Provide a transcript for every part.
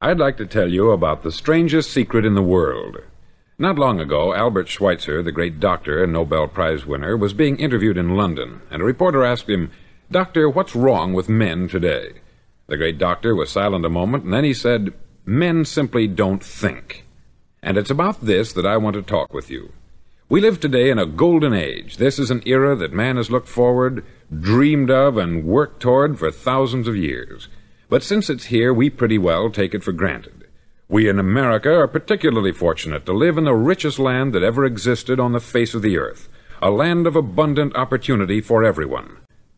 I'd like to tell you about the strangest secret in the world. Not long ago, Albert Schweitzer, the great doctor and Nobel Prize winner, was being interviewed in London, and a reporter asked him, "Doctor, what's wrong with men today?" The great doctor was silent a moment, and then he said, "Men simply don't think." And it's about this that I want to talk with you. We live today in a golden age. This is an era that man has looked forward, dreamed of, and worked toward for thousands of years. But since it's here, we pretty well take it for granted. We in America are particularly fortunate to live in the richest land that ever existed on the face of the earth, a land of abundant opportunity for everyone.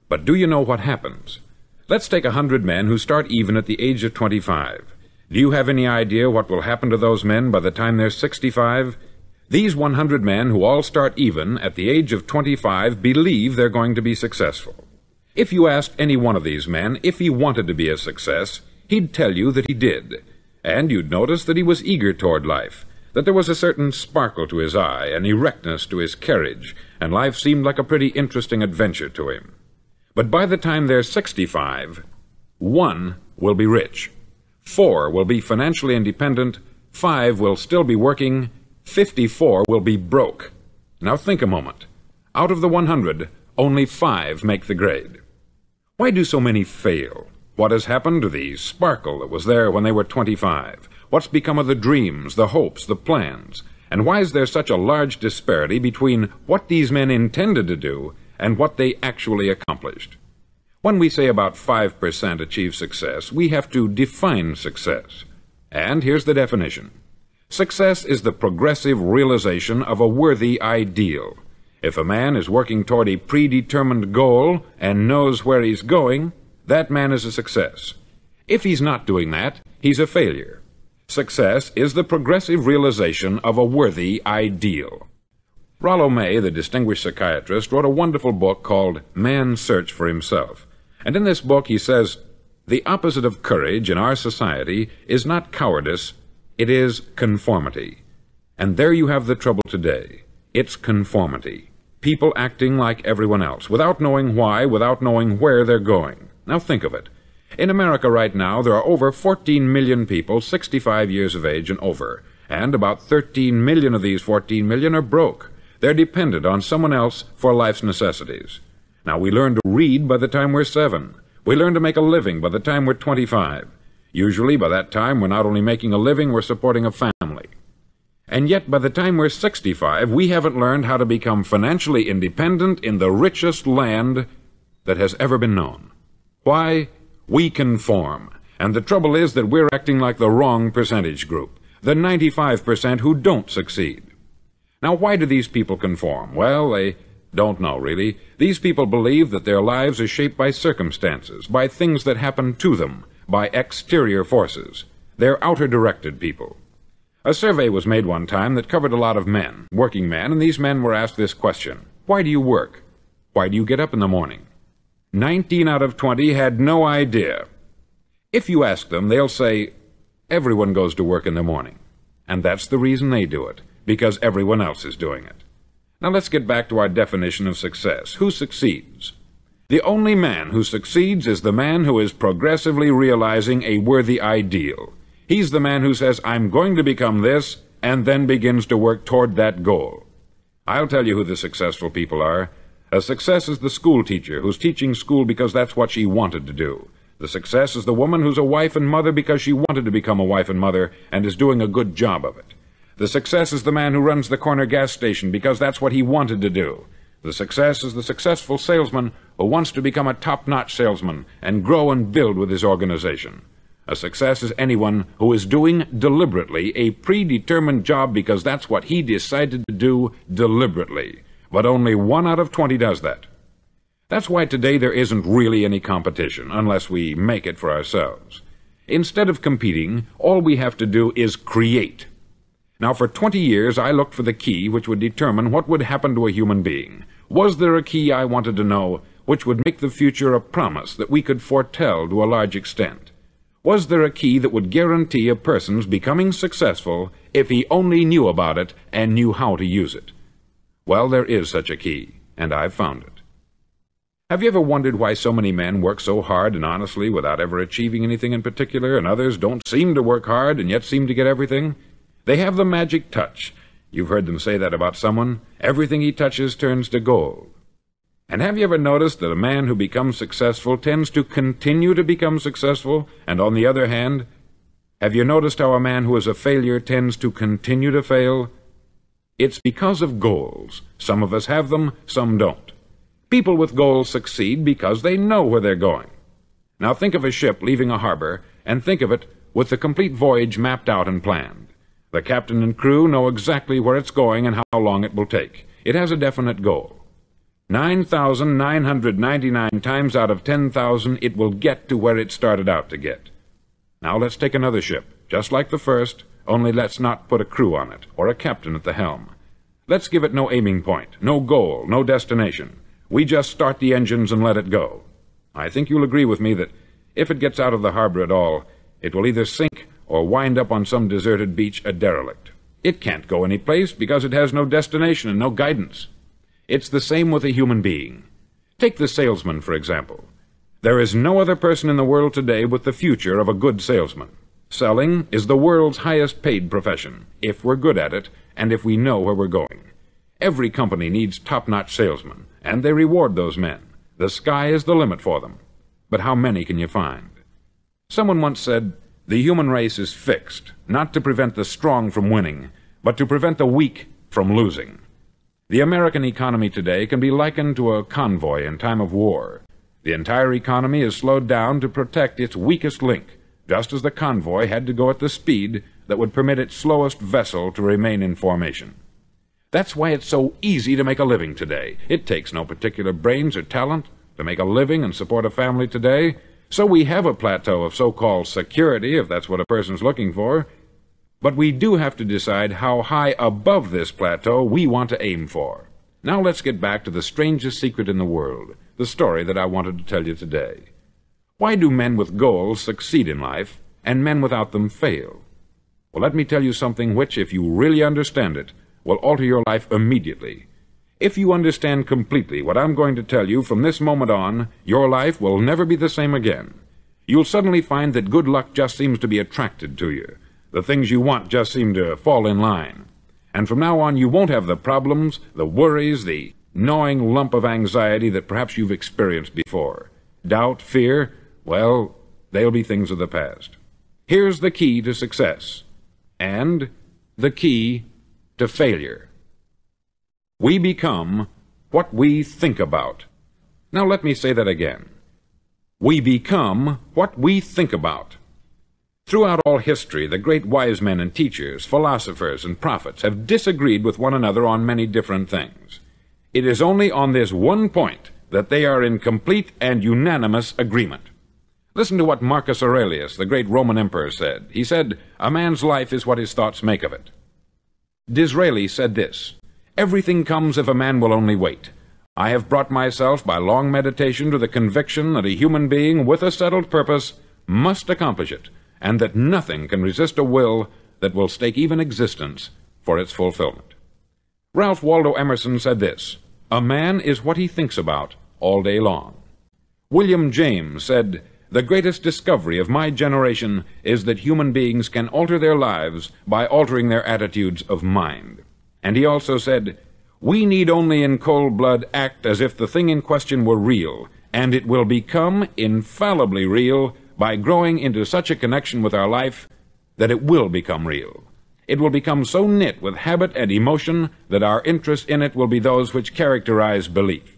But do you know what happens? Let's take 100 men who start even at the age of 25. Do you have any idea what will happen to those men by the time they're 65? These 100 men who all start even at the age of 25 believe they're going to be successful. If you asked any one of these men if he wanted to be a success, he'd tell you that he did. And you'd notice that he was eager toward life, that there was a certain sparkle to his eye, an erectness to his carriage, and life seemed like a pretty interesting adventure to him. But by the time they're 65, 1 will be rich, 4 will be financially independent, 5 will still be working, 54 will be broke. Now think a moment. Out of the 100, only 5 make the grade. Why do so many fail? What has happened to the sparkle that was there when they were 25? What's become of the dreams, the hopes, the plans? And why is there such a large disparity between what these men intended to do and what they actually accomplished? When we say about 5% achieve success, we have to define success. And here's the definition. Success is the progressive realization of a worthy ideal. If a man is working toward a predetermined goal and knows where he's going, that man is a success. If he's not doing that, he's a failure. Success is the progressive realization of a worthy ideal. Rollo May, the distinguished psychiatrist, wrote a wonderful book called Man's Search for Himself. And in this book he says, the opposite of courage in our society is not cowardice, it is conformity. And there you have the trouble today. It's conformity. People acting like everyone else, without knowing why, without knowing where they're going. Now think of it. In America right now, there are over 14 million people 65 years of age and over, and about 13 million of these 14 million are broke. They're dependent on someone else for life's necessities. Now, we learn to read by the time we're 7. We learn to make a living by the time we're 25. Usually, by that time, we're not only making a living, we're supporting a family. And yet, by the time we're 65, we haven't learned how to become financially independent in the richest land that has ever been known. Why? We conform. And the trouble is that we're acting like the wrong percentage group, the 95% who don't succeed. Now, why do these people conform? Well, they don't know, really. These people believe that their lives are shaped by circumstances, by things that happen to them, by exterior forces. They're outer-directed people. A survey was made one time that covered a lot of men, working men, and these men were asked this question. Why do you work? Why do you get up in the morning? 19 out of 20 had no idea. If you ask them, they'll say, everyone goes to work in the morning. And that's the reason they do it, because everyone else is doing it. Now let's get back to our definition of success. Who succeeds? The only man who succeeds is the man who is progressively realizing a worthy ideal. He's the man who says, I'm going to become this, and then begins to work toward that goal. I'll tell you who the successful people are. A success is the school teacher who's teaching school because that's what she wanted to do. The success is the woman who's a wife and mother because she wanted to become a wife and mother and is doing a good job of it. The success is the man who runs the corner gas station because that's what he wanted to do. The success is the successful salesman who wants to become a top-notch salesman and grow and build with his organization. A success is anyone who is doing deliberately a predetermined job because that's what he decided to do deliberately. But only 1 out of 20 does that. That's why today there isn't really any competition, unless we make it for ourselves. Instead of competing, all we have to do is create. Now, for 20 years, I looked for the key which would determine what would happen to a human being. Was there a key, I wanted to know, which would make the future a promise that we could foretell to a large extent? Was there a key that would guarantee a person's becoming successful if he only knew about it and knew how to use it? Well, there is such a key, and I've found it. Have you ever wondered why so many men work so hard and honestly without ever achieving anything in particular, and others don't seem to work hard and yet seem to get everything? They have the magic touch. You've heard them say that about someone. Everything he touches turns to gold. And have you ever noticed that a man who becomes successful tends to continue to become successful, and on the other hand, have you noticed how a man who is a failure tends to continue to fail? It's because of goals. Some of us have them, some don't. People with goals succeed because they know where they're going. Now think of a ship leaving a harbor, and think of it with the complete voyage mapped out and planned. The captain and crew know exactly where it's going and how long it will take. It has a definite goal. 9,999 times out of 10,000 it will get to where it started out to get. Now let's take another ship, just like the first, only let's not put a crew on it, or a captain at the helm. Let's give it no aiming point, no goal, no destination. We just start the engines and let it go. I think you'll agree with me that if it gets out of the harbor at all, it will either sink or wind up on some deserted beach a derelict. It can't go any place because it has no destination and no guidance. It's the same with a human being. Take the salesman, for example. There is no other person in the world today with the future of a good salesman. Selling is the world's highest paid profession, if we're good at it, and if we know where we're going. Every company needs top-notch salesmen, and they reward those men. The sky is the limit for them. But how many can you find? Someone once said, the human race is fixed, not to prevent the strong from winning, but to prevent the weak from losing. The American economy today can be likened to a convoy in time of war. The entire economy is slowed down to protect its weakest link, just as the convoy had to go at the speed that would permit its slowest vessel to remain in formation. That's why it's so easy to make a living today. It takes no particular brains or talent to make a living and support a family today. So we have a plateau of so-called security, if that's what a person's looking for. But we do have to decide how high above this plateau we want to aim for. Now let's get back to the strangest secret in the world, the story that I wanted to tell you today. Why do men with goals succeed in life, and men without them fail? Well, let me tell you something which, if you really understand it, will alter your life immediately. If you understand completely what I'm going to tell you from this moment on, your life will never be the same again. You'll suddenly find that good luck just seems to be attracted to you. The things you want just seem to fall in line. And from now on, you won't have the problems, the worries, the gnawing lump of anxiety that perhaps you've experienced before. Doubt, fear, well, they'll be things of the past. Here's the key to success, and the key to failure. We become what we think about. Now let me say that again. We become what we think about. Throughout all history, the great wise men and teachers, philosophers and prophets have disagreed with one another on many different things. It is only on this one point that they are in complete and unanimous agreement. Listen to what Marcus Aurelius, the great Roman emperor, said. He said, "A man's life is what his thoughts make of it." Disraeli said this, "Everything comes if a man will only wait. I have brought myself by long meditation to the conviction that a human being with a settled purpose must accomplish it, and that nothing can resist a will that will stake even existence for its fulfillment." Ralph Waldo Emerson said this, "A man is what he thinks about all day long." William James said, "The greatest discovery of my generation is that human beings can alter their lives by altering their attitudes of mind." And he also said, "We need only in cold blood act as if the thing in question were real, and it will become infallibly real by growing into such a connection with our life that it will become real. It will become so knit with habit and emotion that our interest in it will be those which characterize belief."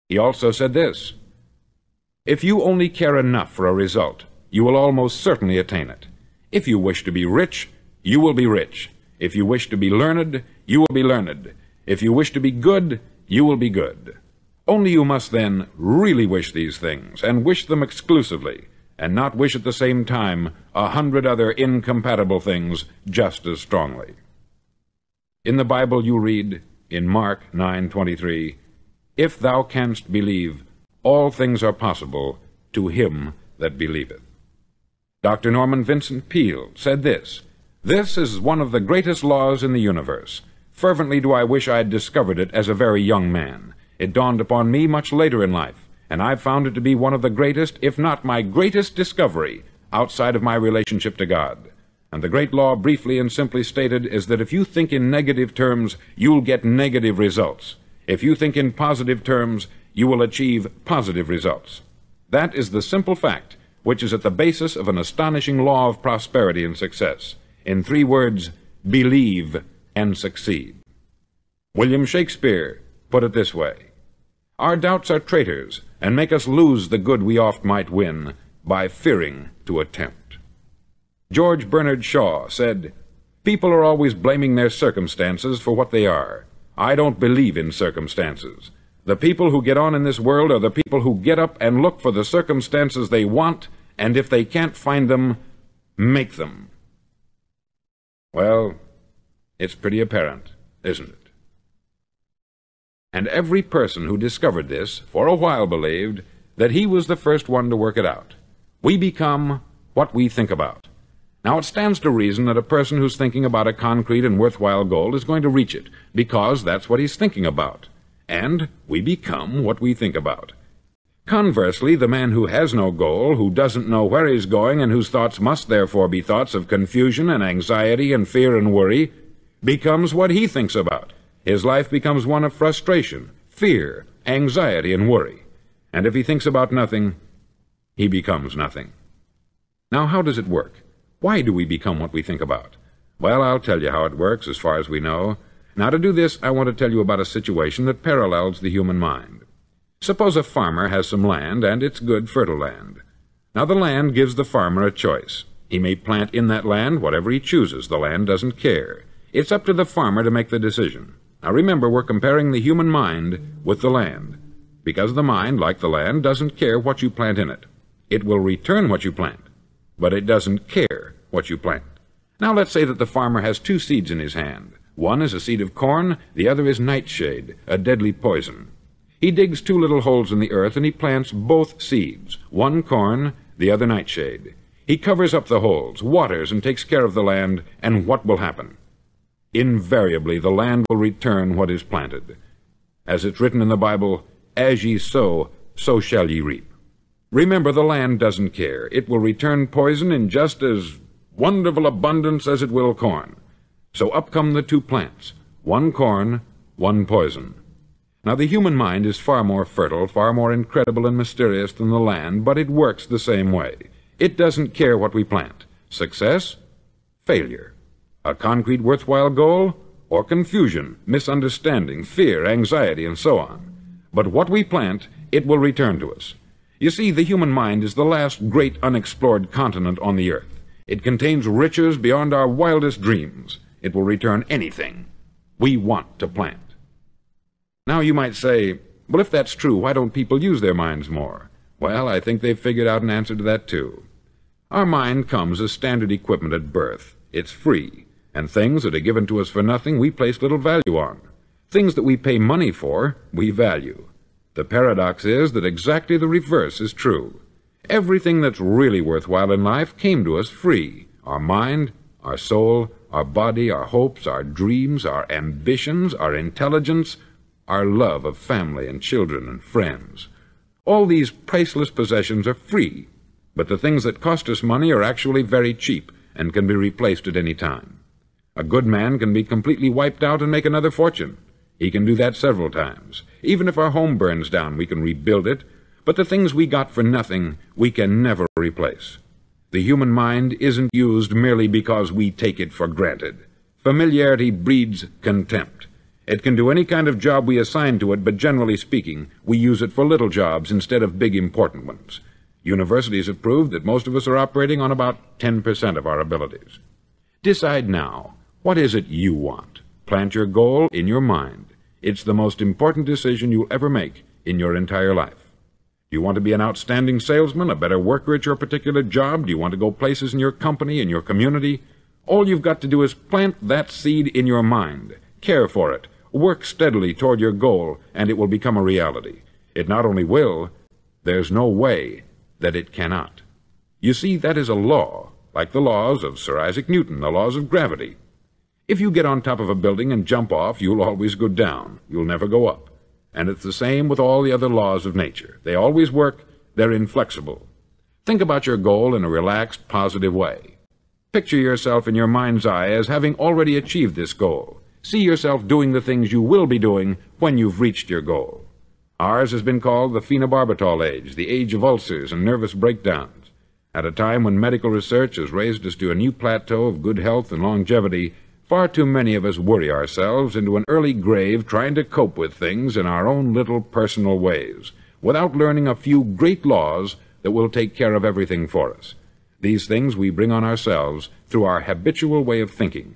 He also said this, "If you only care enough for a result, you will almost certainly attain it. If you wish to be rich, you will be rich. If you wish to be learned, you will be learned. If you wish to be good, you will be good. Only you must then really wish these things, and wish them exclusively, and not wish at the same time 100 other incompatible things just as strongly." In the Bible you read, in Mark 9:23, "If thou canst believe, all things are possible to him that believeth." Dr. Norman Vincent Peale said this, "This is one of the greatest laws in the universe. Fervently do I wish I had discovered it as a very young man. It dawned upon me much later in life, and I've found it to be one of the greatest, if not my greatest discovery, outside of my relationship to God. And the great law, briefly and simply stated, is that if you think in negative terms, you'll get negative results. If you think in positive terms, you will achieve positive results. That is the simple fact which is at the basis of an astonishing law of prosperity and success. In 3 words, believe and succeed. William Shakespeare put it this way: "Our doubts are traitors, and make us lose the good we oft might win, by fearing to attempt." George Bernard Shaw said, "People are always blaming their circumstances for what they are. I don't believe in circumstances. The people who get on in this world are the people who get up and look for the circumstances they want, and if they can't find them, make them." Well, it's pretty apparent, isn't it? And every person who discovered this for a while believed that he was the first one to work it out. We become what we think about. Now, it stands to reason that a person who's thinking about a concrete and worthwhile goal is going to reach it, because that's what he's thinking about. And we become what we think about. Conversely, the man who has no goal, who doesn't know where he's going, and whose thoughts must therefore be thoughts of confusion and anxiety and fear and worry, becomes what he thinks about. His life becomes one of frustration, fear, anxiety, and worry. And if he thinks about nothing, he becomes nothing. Now, how does it work? Why do we become what we think about? Well, I'll tell you how it works as far as we know. Now, to do this, I want to tell you about a situation that parallels the human mind. Suppose a farmer has some land, and it's good, fertile land. Now, the land gives the farmer a choice. He may plant in that land whatever he chooses. The land doesn't care. It's up to the farmer to make the decision. Now, remember, we're comparing the human mind with the land, because the mind, like the land, doesn't care what you plant in it. It will return what you plant, but it doesn't care what you plant. Now, let's say that the farmer has 2 seeds in his hand. One is a seed of corn, the other is nightshade, a deadly poison. He digs 2 little holes in the earth, and he plants both seeds, one corn, the other nightshade. He covers up the holes, waters, and takes care of the land, and what will happen? Invariably, the land will return what is planted. As it's written in the Bible, "As ye sow, so shall ye reap." Remember, the land doesn't care. It will return poison in just as wonderful abundance as it will corn. So up come the 2 plants, one corn, one poison. Now, the human mind is far more fertile, far more incredible and mysterious than the land, but it works the same way. It doesn't care what we plant. Success, failure. A concrete, worthwhile goal, or confusion, misunderstanding, fear, anxiety, and so on. But what we plant, it will return to us. You see, the human mind is the last great unexplored continent on the earth. It contains riches beyond our wildest dreams. It will return anything we want to plant. Now, you might say, well, if that's true, why don't people use their minds more? Well, I think they've figured out an answer to that, too. Our mind comes as standard equipment at birth. It's free, and things that are given to us for nothing we place little value on. Things that we pay money for, we value. The paradox is that exactly the reverse is true. Everything that's really worthwhile in life came to us free. Our mind, our soul, our body, our hopes, our dreams, our ambitions, our intelligence, our love of family and children and friends. All these priceless possessions are free, but the things that cost us money are actually very cheap and can be replaced at any time. A good man can be completely wiped out and make another fortune. He can do that several times. Even if our home burns down, we can rebuild it, but the things we got for nothing, we can never replace. The human mind isn't used merely because we take it for granted. Familiarity breeds contempt. It can do any kind of job we assign to it, but generally speaking, we use it for little jobs instead of big important ones. Universities have proved that most of us are operating on about 10% of our abilities. Decide now, what is it you want? Plant your goal in your mind. It's the most important decision you'll ever make in your entire life. Do you want to be an outstanding salesman, a better worker at your particular job? Do you want to go places in your company, in your community? All you've got to do is plant that seed in your mind. Care for it. Work steadily toward your goal, and it will become a reality. It not only will, there's no way that it cannot. You see, that is a law, like the laws of Sir Isaac Newton, the laws of gravity. If you get on top of a building and jump off, you'll always go down. You'll never go up. And it's the same with all the other laws of nature. They always work. They're inflexible. Think about your goal in a relaxed, positive way. Picture yourself in your mind's eye as having already achieved this goal. See yourself doing the things you will be doing when you've reached your goal. Ours has been called the phenobarbital age, the age of ulcers and nervous breakdowns. At a time when medical research has raised us to a new plateau of good health and longevity, far too many of us worry ourselves into an early grave trying to cope with things in our own little personal ways, without learning a few great laws that will take care of everything for us. These things we bring on ourselves through our habitual way of thinking.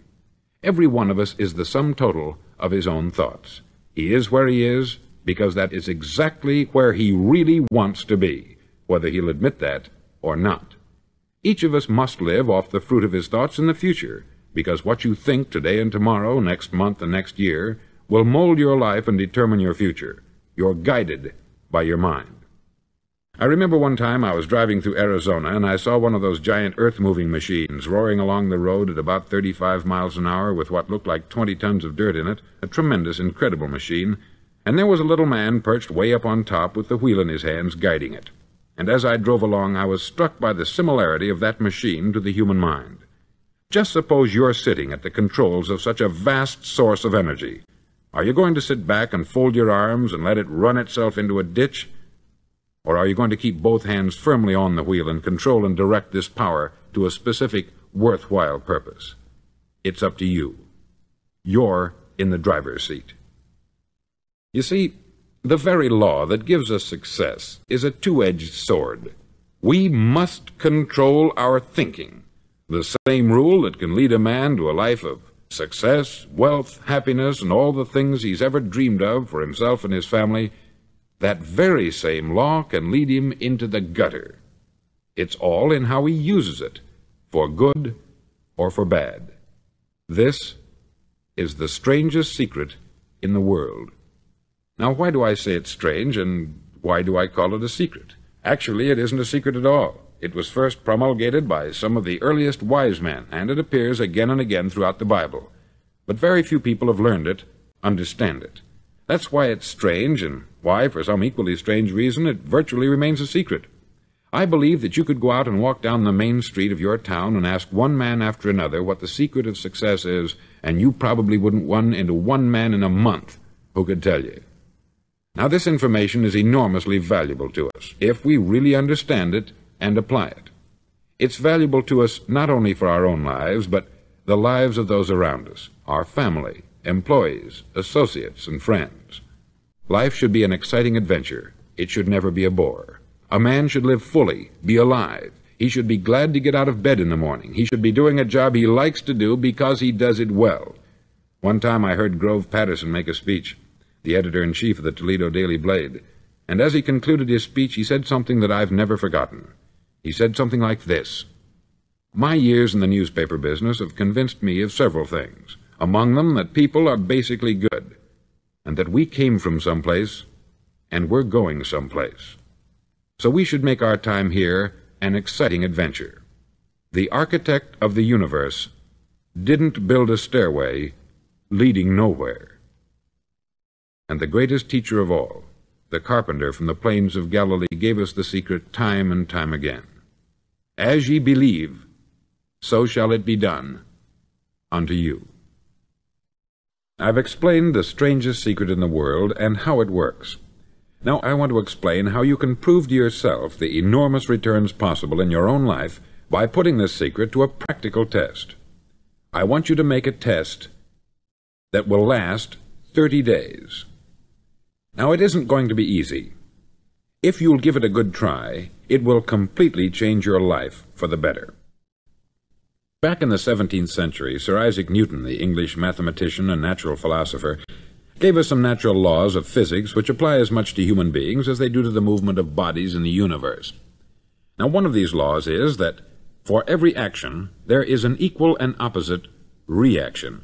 Every one of us is the sum total of his own thoughts. He is where he is because that is exactly where he really wants to be, whether he'll admit that or not. Each of us must live off the fruit of his thoughts in the future, because what you think today and tomorrow, next month and next year, will mold your life and determine your future. You're guided by your mind. I remember one time I was driving through Arizona, and I saw one of those giant earth-moving machines roaring along the road at about 35 miles an hour with what looked like 20 tons of dirt in it, a tremendous, incredible machine, and there was a little man perched way up on top with the wheel in his hands guiding it. And as I drove along, I was struck by the similarity of that machine to the human mind. Just suppose you're sitting at the controls of such a vast source of energy. Are you going to sit back and fold your arms and let it run itself into a ditch? Or are you going to keep both hands firmly on the wheel and control and direct this power to a specific, worthwhile purpose? It's up to you. You're in the driver's seat. You see, the very law that gives us success is a two-edged sword. We must control our thinking. The same rule that can lead a man to a life of success, wealth, happiness, and all the things he's ever dreamed of for himself and his family, that very same law can lead him into the gutter. It's all in how he uses it, for good or for bad. This is the strangest secret in the world. Now, why do I say it's strange, and why do I call it a secret? Actually, it isn't a secret at all. It was first promulgated by some of the earliest wise men, and it appears again and again throughout the Bible. But very few people have learned it, understand it. That's why it's strange, and why, for some equally strange reason, it virtually remains a secret. I believe that you could go out and walk down the main street of your town and ask one man after another what the secret of success is, and you probably wouldn't run into one man in a month who could tell you. Now, this information is enormously valuable to us, if we really understand it and apply it. It's valuable to us not only for our own lives, but the lives of those around us, our family, employees, associates, and friends. Life should be an exciting adventure. It should never be a bore. A man should live fully, be alive. He should be glad to get out of bed in the morning. He should be doing a job he likes to do because he does it well. One time I heard Grove Patterson make a speech, the editor-in-chief of the Toledo Daily Blade, and as he concluded his speech, he said something that I've never forgotten. He said something like this: "My years in the newspaper business have convinced me of several things, among them that people are basically good, and that we came from someplace, and we're going someplace. So we should make our time here an exciting adventure. The architect of the universe didn't build a stairway leading nowhere." And the greatest teacher of all, the carpenter from the plains of Galilee, gave us the secret time and time again. As ye believe, so shall it be done unto you. I've explained the strangest secret in the world and how it works. Now I want to explain how you can prove to yourself the enormous returns possible in your own life by putting this secret to a practical test. I want you to make a test that will last 30 days. Now, it isn't going to be easy. If you'll give it a good try, it will completely change your life for the better. Back in the 17th century, Sir Isaac Newton, the English mathematician and natural philosopher, gave us some natural laws of physics which apply as much to human beings as they do to the movement of bodies in the universe. Now, one of these laws is that for every action, there is an equal and opposite reaction.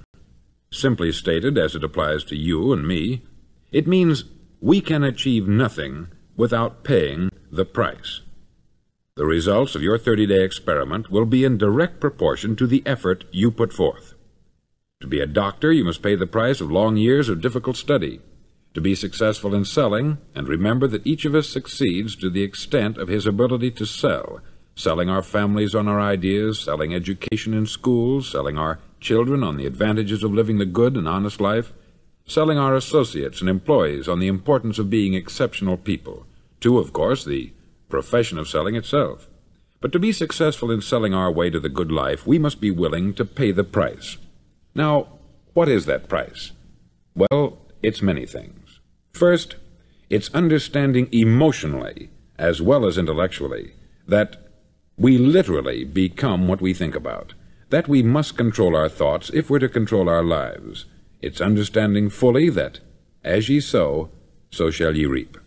Simply stated, as it applies to you and me, it means we can achieve nothing without paying the price. The results of your 30-day experiment will be in direct proportion to the effort you put forth. To be a doctor, you must pay the price of long years of difficult study. to be successful in selling, and remember that each of us succeeds to the extent of his ability to sell, selling our families on our ideas, selling education in schools, selling our children on the advantages of living the good and honest life, selling our associates and employees on the importance of being exceptional people, to, of course, the profession of selling itself. But to be successful in selling our way to the good life, we must be willing to pay the price. Now, what is that price? Well, it's many things. First, it's understanding emotionally, as well as intellectually, that we literally become what we think about, that we must control our thoughts if we're to control our lives. It's understanding fully that, as ye sow, so shall ye reap.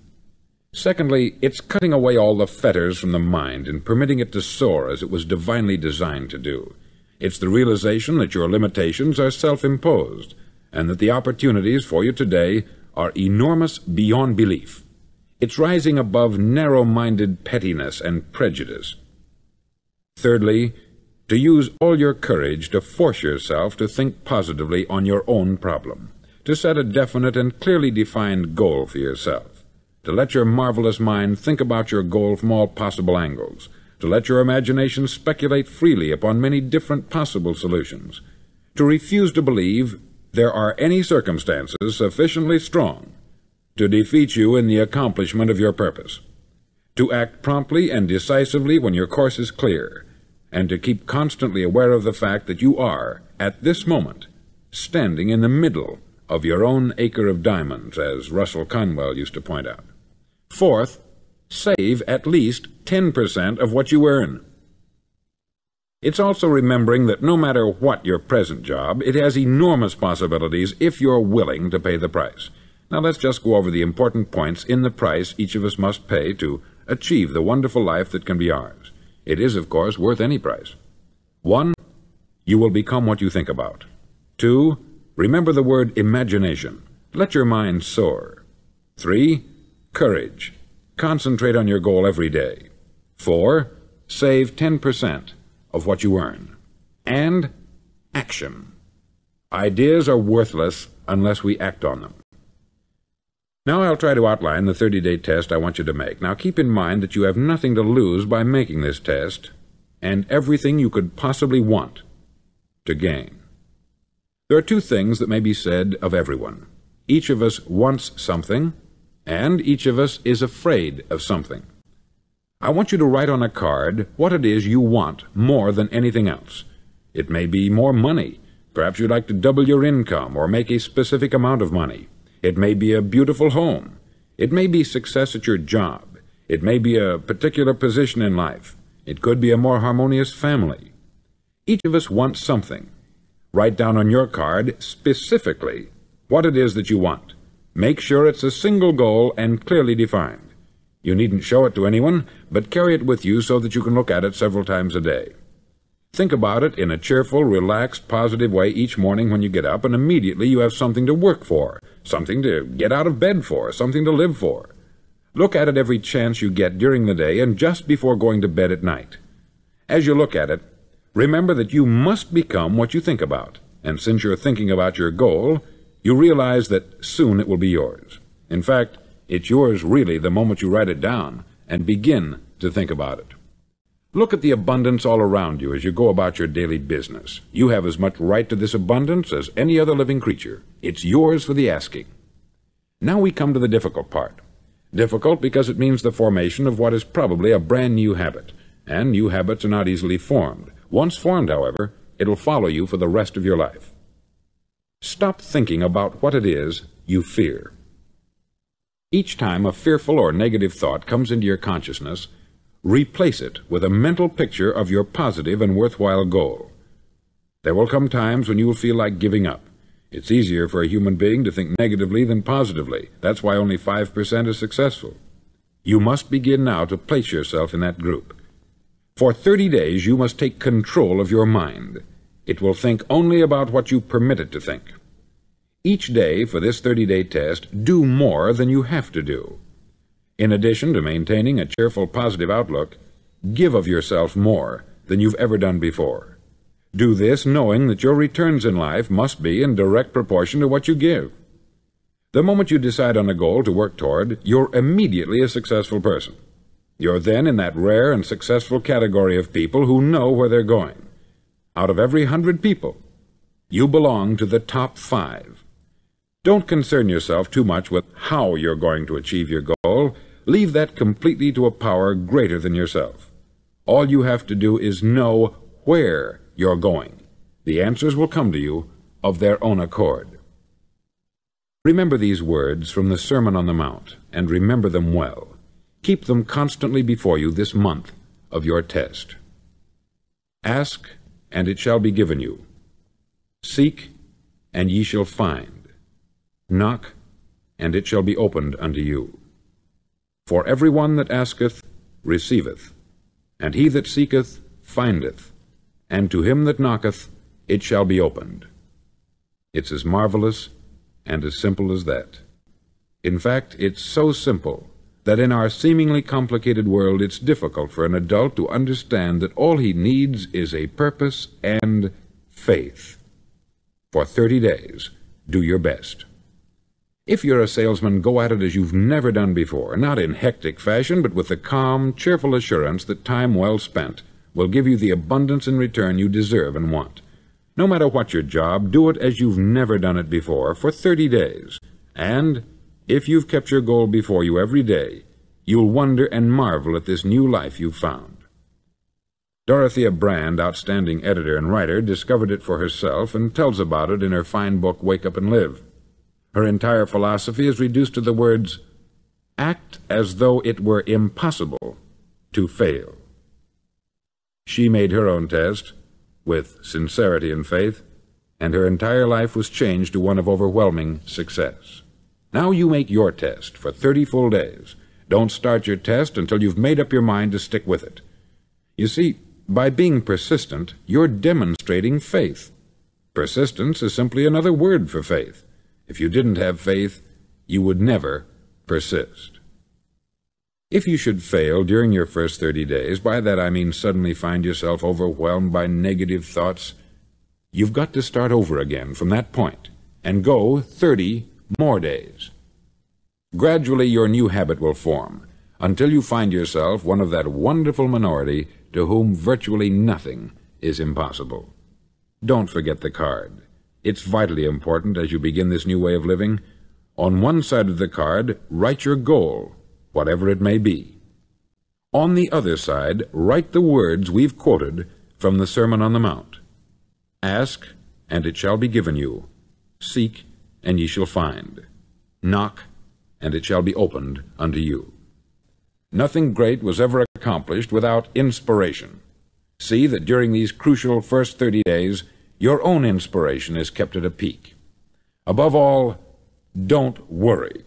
Secondly, it's cutting away all the fetters from the mind and permitting it to soar as it was divinely designed to do. It's the realization that your limitations are self-imposed, and that the opportunities for you today are enormous beyond belief. It's rising above narrow-minded pettiness and prejudice. Thirdly, to use all your courage to force yourself to think positively on your own problem, to set a definite and clearly defined goal for yourself, to let your marvelous mind think about your goal from all possible angles, to let your imagination speculate freely upon many different possible solutions, to refuse to believe there are any circumstances sufficiently strong to defeat you in the accomplishment of your purpose, to act promptly and decisively when your course is clear, and to keep constantly aware of the fact that you are, at this moment, standing in the middle of your own acre of diamonds, as Russell Conwell used to point out. Fourth, save at least 10% of what you earn. It's also remembering that no matter what your present job, it has enormous possibilities if you're willing to pay the price. Now let's just go over the important points in the price each of us must pay to achieve the wonderful life that can be ours. It is, of course, worth any price. 1. You will become what you think about. 2. Remember the word imagination. Let your mind soar. 3. Courage. Concentrate on your goal every day. 4. Save 10% of what you earn. And action. Ideas are worthless unless we act on them. Now I'll try to outline the 30-day test I want you to make. Now keep in mind that you have nothing to lose by making this test, and everything you could possibly want to gain. There are two things that may be said of everyone. Each of us wants something, and each of us is afraid of something. I want you to write on a card what it is you want more than anything else. It may be more money. Perhaps you'd like to double your income or make a specific amount of money. It may be a beautiful home. It may be success at your job. It may be a particular position in life. It could be a more harmonious family. Each of us wants something. Write down on your card specifically what it is that you want. Make sure it's a single goal and clearly defined. You needn't show it to anyone, but carry it with you so that you can look at it several times a day. Think about it in a cheerful, relaxed, positive way each morning when you get up, and immediately you have something to work for, something to get out of bed for, something to live for. Look at it every chance you get during the day and just before going to bed at night. As you look at it, remember that you must become what you think about, and since you're thinking about your goal, you realize that soon it will be yours. In fact, it's yours really the moment you write it down and begin to think about it. Look at the abundance all around you as you go about your daily business. You have as much right to this abundance as any other living creature. It's yours for the asking. Now we come to the difficult part. Difficult because it means the formation of what is probably a brand new habit, and new habits are not easily formed. Once formed, however, it'll follow you for the rest of your life. Stop thinking about what it is you fear. Each time a fearful or negative thought comes into your consciousness, replace it with a mental picture of your positive and worthwhile goal. There will come times when you will feel like giving up. It's easier for a human being to think negatively than positively. That's why only 5% is successful. You must begin now to place yourself in that group. For 30 days you must take control of your mind. It will think only about what you permit it to think. Each day for this 30-day test, do more than you have to do. In addition to maintaining a cheerful, positive outlook, give of yourself more than you've ever done before. Do this knowing that your returns in life must be in direct proportion to what you give. The moment you decide on a goal to work toward, you're immediately a successful person. You're then in that rare and successful category of people who know where they're going. Out of every 100 people, you belong to the top 5. Don't concern yourself too much with how you're going to achieve your goal. Leave that completely to a power greater than yourself. All you have to do is know where you're going. The answers will come to you of their own accord. Remember these words from the Sermon on the Mount, and remember them well. Keep them constantly before you this month of your test. Ask, and it shall be given you. Seek, and ye shall find. Knock, and it shall be opened unto you. For every one that asketh receiveth, and he that seeketh findeth, and to him that knocketh it shall be opened. It's as marvelous and as simple as that. In fact, it's so simple that in our seemingly complicated world it's difficult for an adult to understand that all he needs is a purpose and faith. For 30 days, do your best. If you're a salesman, go at it as you've never done before, not in hectic fashion, but with the calm, cheerful assurance that time well spent will give you the abundance in return you deserve and want. No matter what your job, do it as you've never done it before for 30 days. And if you've kept your goal before you every day, you'll wonder and marvel at this new life you've found. Dorothea Brand, outstanding editor and writer, discovered it for herself and tells about it in her fine book, Wake Up and Live. Her entire philosophy is reduced to the words, act as though it were impossible to fail. She made her own test with sincerity and faith, and her entire life was changed to one of overwhelming success. Now you make your test for 30 full days. Don't start your test until you've made up your mind to stick with it. You see, by being persistent, you're demonstrating faith. Persistence is simply another word for faith. If you didn't have faith, you would never persist. If you should fail during your first 30 days, by that I mean suddenly find yourself overwhelmed by negative thoughts, you've got to start over again from that point and go 30 more days. Gradually your new habit will form until you find yourself one of that wonderful minority to whom virtually nothing is impossible. Don't forget the card. It's vitally important as you begin this new way of living. On one side of the card, write your goal, whatever it may be. On the other side, write the words we've quoted from the Sermon on the Mount. Ask, and it shall be given you. Seek, and ye shall find. Knock, and it shall be opened unto you. Nothing great was ever accomplished without inspiration. See that during these crucial first 30 days, your own inspiration is kept at a peak. Above all, don't worry.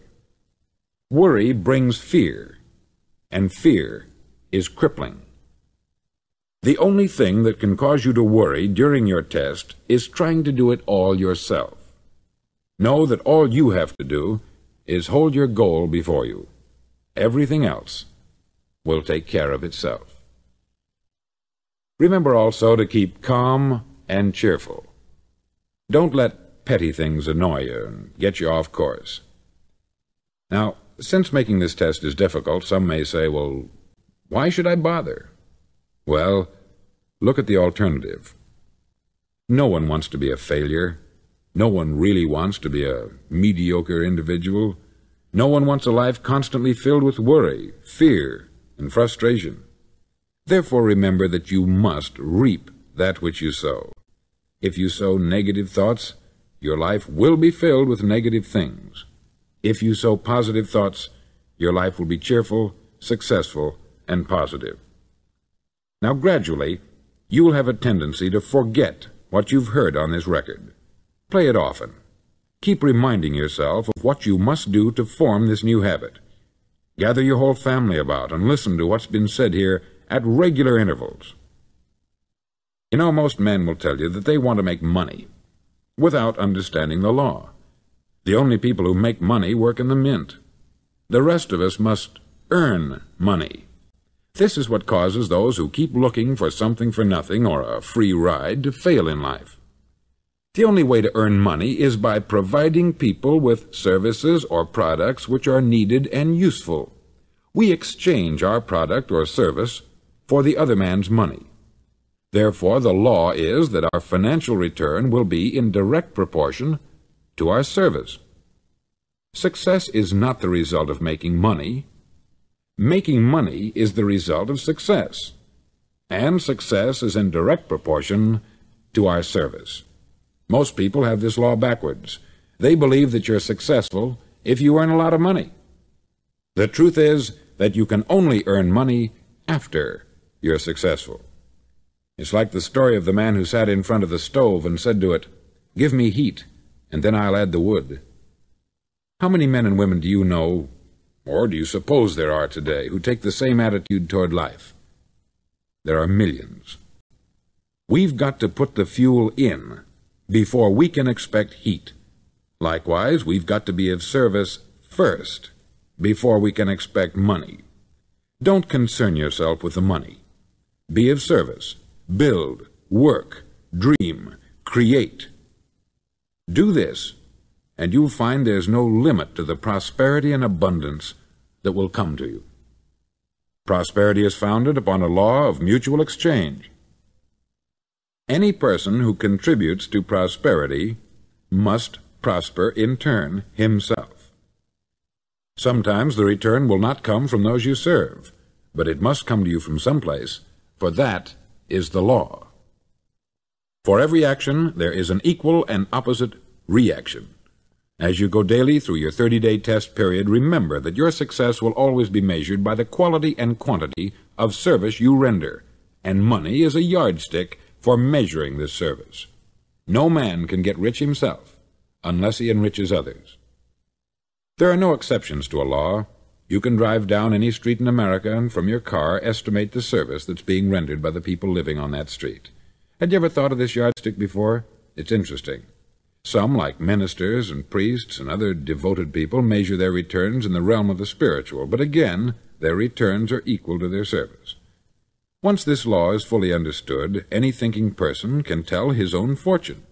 Worry brings fear, and fear is crippling. The only thing that can cause you to worry during your test is trying to do it all yourself. Know that all you have to do is hold your goal before you. Everything else will take care of itself. Remember also to keep calm and cheerful. Don't let petty things annoy you and get you off course. Now, since making this test is difficult, some may say, well, why should I bother? Well, look at the alternative. No one wants to be a failure. No one really wants to be a mediocre individual. No one wants a life constantly filled with worry, fear, and frustration. Therefore, remember that you must reap that which you sow. If you sow negative thoughts, your life will be filled with negative things. If you sow positive thoughts, your life will be cheerful, successful, and positive. Now, gradually, you will have a tendency to forget what you've heard on this record. Play it often. Keep reminding yourself of what you must do to form this new habit. Gather your whole family about and listen to what's been said here at regular intervals. You know, most men will tell you that they want to make money without understanding the law. The only people who make money work in the mint. The rest of us must earn money. This is what causes those who keep looking for something for nothing or a free ride to fail in life. The only way to earn money is by providing people with services or products which are needed and useful. We exchange our product or service for the other man's money. Therefore, the law is that our financial return will be in direct proportion to our service. Success is not the result of making money. Making money is the result of success, and success is in direct proportion to our service. Most people have this law backwards. They believe that you're successful if you earn a lot of money. The truth is that you can only earn money after you're successful. It's like the story of the man who sat in front of the stove and said to it, "Give me heat, and then I'll add the wood." How many men and women do you know, or do you suppose there are today, who take the same attitude toward life? There are millions. We've got to put the fuel in before we can expect heat. Likewise, we've got to be of service first before we can expect money. Don't concern yourself with the money. Be of service. Build, work, dream, create. Do this, and you'll find there's no limit to the prosperity and abundance that will come to you. Prosperity is founded upon a law of mutual exchange. Any person who contributes to prosperity must prosper in turn himself. Sometimes the return will not come from those you serve, but it must come to you from someplace, for that is the law. For every action, there is an equal and opposite reaction. As you go daily through your 30-day test period, remember that your success will always be measured by the quality and quantity of service you render, and money is a yardstick for measuring this service. No man can get rich himself unless he enriches others. There are no exceptions to a law. You can drive down any street in America and from your car estimate the service that's being rendered by the people living on that street. Had you ever thought of this yardstick before? It's interesting. Some, like ministers and priests and other devoted people, measure their returns in the realm of the spiritual, but again, their returns are equal to their service. Once this law is fully understood, any thinking person can tell his own fortune.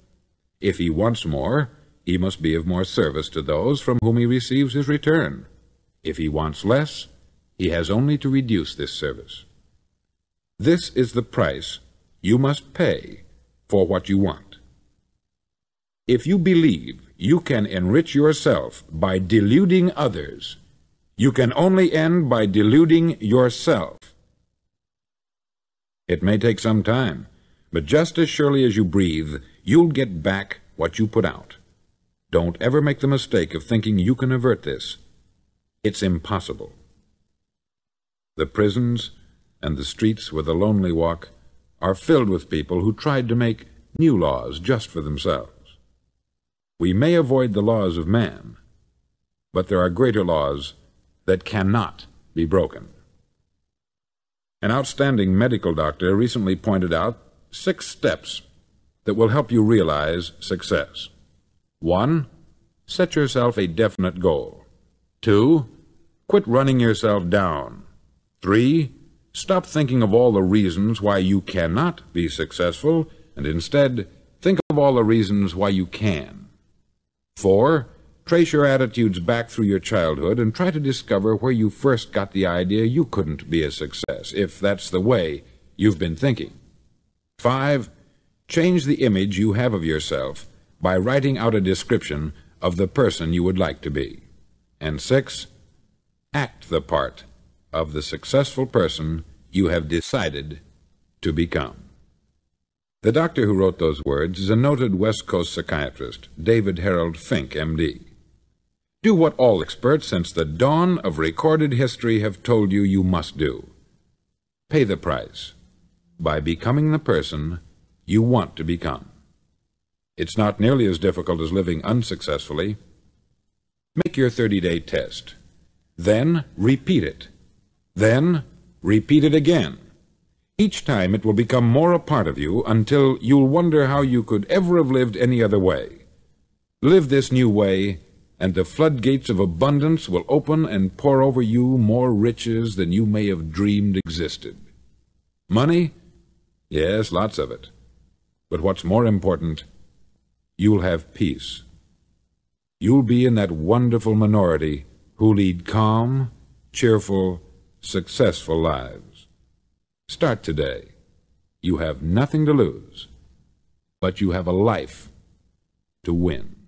If he wants more, he must be of more service to those from whom he receives his return. If he wants less, he has only to reduce this service. This is the price you must pay for what you want. If you believe you can enrich yourself by deluding others, you can only end by deluding yourself. It may take some time, but just as surely as you breathe, you'll get back what you put out. Don't ever make the mistake of thinking you can avert this. It's impossible. The prisons and the streets where the lonely walk are filled with people who tried to make new laws just for themselves. We may avoid the laws of man, but there are greater laws that cannot be broken. An outstanding medical doctor recently pointed out 6 steps that will help you realize success. 1. Set yourself a definite goal. 2. Quit running yourself down. 3. Stop thinking of all the reasons why you cannot be successful, and instead think of all the reasons why you can. 4. Trace your attitudes back through your childhood and try to discover where you first got the idea you couldn't be a success, if that's the way you've been thinking. 5. Change the image you have of yourself by writing out a description of the person you would like to be. And 6. Act the part of the successful person you have decided to become. The doctor who wrote those words is a noted West Coast psychiatrist, David Harold Fink, M.D. Do what all experts since the dawn of recorded history have told you you must do. Pay the price by becoming the person you want to become. It's not nearly as difficult as living unsuccessfully. Make your 30-day test. Then repeat it. Then repeat it again. Each time it will become more a part of you until you'll wonder how you could ever have lived any other way. Live this new way, and the floodgates of abundance will open and pour over you more riches than you may have dreamed existed. Money? Yes, lots of it. But what's more important, you'll have peace. You'll be in that wonderful minority who lead calm, cheerful, successful lives. Start today. You have nothing to lose, but you have a life to win.